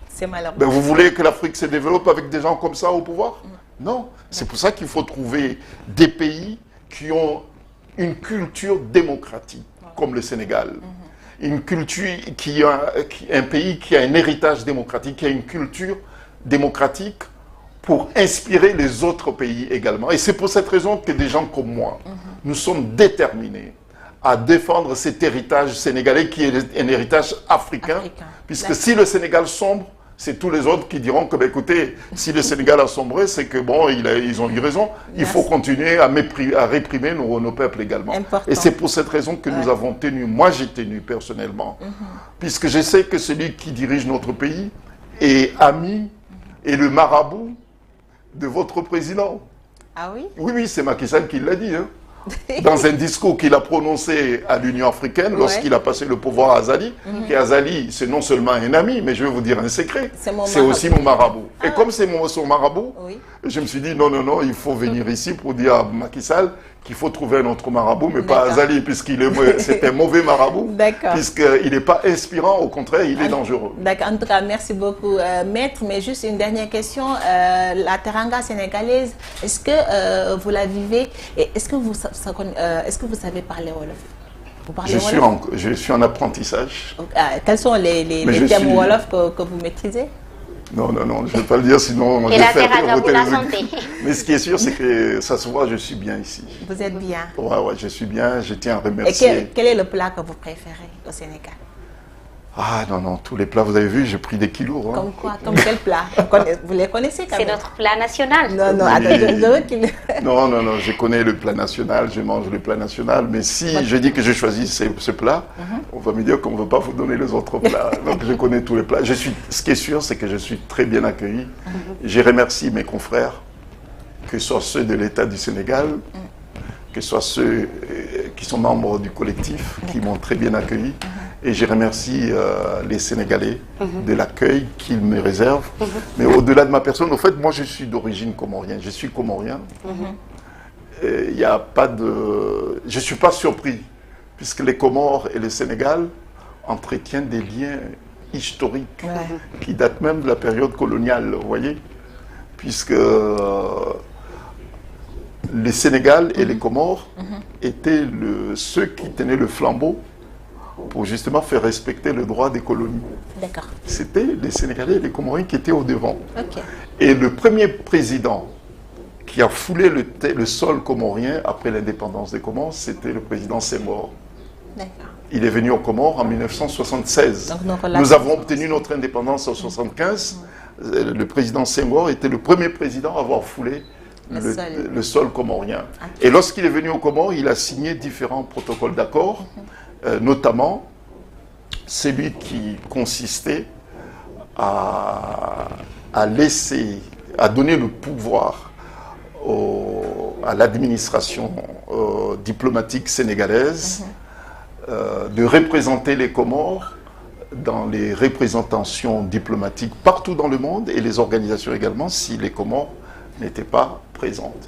C'est malheureux. Ben, vous voulez que l'Afrique se développe avec des gens comme ça au pouvoir? Non. C'est pour ça qu'il faut trouver des pays qui ont une culture démocratique, comme le Sénégal. Une culture un pays qui a un héritage démocratique, qui a une culture démocratique pour inspirer les autres pays également. Et c'est pour cette raison que des gens comme moi, nous sommes déterminés à défendre cet héritage sénégalais qui est un héritage africain. Puisque si le Sénégal sombre, c'est tous les autres qui diront que, ben, écoutez, si le Sénégal a sombré, c'est que, bon, ils ont eu raison. Il faut continuer à réprimer nos peuples également. Important. Et c'est pour cette raison que nous avons tenu, moi j'ai tenu personnellement, puisque je sais que celui qui dirige notre pays est ami et le marabout de votre président. Ah oui? Oui, oui, c'est Macky Sall qui l'a dit, hein. Dans un discours qu'il a prononcé à l'Union africaine lorsqu'il a passé le pouvoir à Azali. Et Azali, c'est non seulement un ami, mais je vais vous dire un secret, c'est aussi mon marabout. Et comme c'est son marabout, je me suis dit non, non, non, il faut venir ici pour dire à Macky Sall qu'il faut trouver un autre marabout, mais pas Azali, c'est un mauvais marabout, puisqu'il n'est pas inspirant, au contraire, il est dangereux. D'accord, en tout cas, merci beaucoup, Maître. Mais juste une dernière question, la teranga sénégalaise, est-ce que vous la vivez et est-ce que vous savez parler Wolof? Vous parlez Wolof? Je suis en apprentissage. Quels sont les termes Wolof que vous maîtrisez? Non, non, non, je ne vais pas le dire, sinon je vais faire voter la santé. Mais ce qui est sûr, c'est que ça se voit, je suis bien ici. Vous êtes bien? Ouais, ouais, je suis bien, je tiens à remercier. Et quel est le plat que vous préférez au Sénégal? Ah non, non, tous les plats, vous avez vu, j'ai pris des kilos. Hein. Comme quoi? Comme quel plat? Vous les connaissez quand même? C'est notre plat national. Non, non, oui. Non, non, non, je connais le plat national, je mange le plat national, mais si je dis que je choisis ce plat, on va me dire qu'on ne veut pas vous donner les autres plats. Donc je connais tous les plats. Ce qui est sûr, c'est que je suis très bien accueilli. Je remercie mes confrères, que ce soit ceux de l'État du Sénégal, que ce soit ceux qui sont membres du collectif, qui m'ont très bien accueilli. Et je remercie les Sénégalais de l'accueil qu'ils me réservent. Mais au-delà de ma personne, au fait, moi je suis d'origine comorienne. Je suis comorien. Il n'y a pas de... Je ne suis pas surpris, puisque les Comores et le Sénégal entretiennent des liens historiques qui datent même de la période coloniale, vous voyez, puisque le Sénégal et les Comores étaient ceux qui tenaient le flambeau pour justement faire respecter le droit des colonies. D'accord. C'était les Sénégalais et les Comoriens qui étaient au devant. Et le premier président qui a foulé le sol comorien après l'indépendance des Comores, c'était le président Senghor. Il est venu aux Comores en 1976. Nous avons obtenu notre indépendance en 1975. Le président Senghor était le premier président à avoir foulé le sol comorien. Et lorsqu'il est venu aux Comores, il a signé différents protocoles d'accord, notamment celui qui consistait à donner le pouvoir à l'administration diplomatique sénégalaise de représenter les Comores dans les représentations diplomatiques partout dans le monde et les organisations également si les Comores n'étaient pas présentes.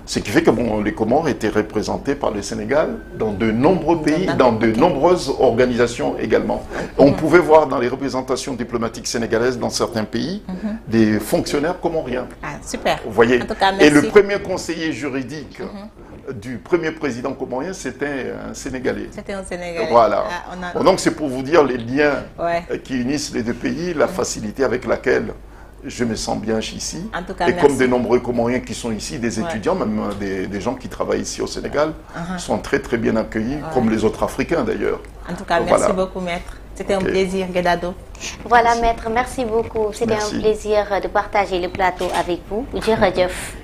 Ce qui fait que les Comores étaient représentés par le Sénégal dans de nombreux pays, dans de nombreuses organisations également. On pouvait voir dans les représentations diplomatiques sénégalaises dans certains pays des fonctionnaires comoriens. Ah, super. Vous voyez. En tout cas, et merci. le premier conseiller juridique du premier président comorien, c'était un Sénégalais. C'était un Sénégalais. Voilà. Ah, Donc c'est pour vous dire les liens Ouais. qui unissent les deux pays, la facilité avec laquelle je me sens bien ici. En tout cas, et merci. comme de nombreux Comoriens qui sont ici, des étudiants, même des gens qui travaillent ici au Sénégal, sont très très bien accueillis, comme les autres Africains d'ailleurs. En tout cas, Voilà. merci beaucoup, maître. C'était un plaisir, Guedado. Voilà, maître, merci beaucoup. C'était un Merci. plaisir de partager le plateau avec vous. Jërëjëf.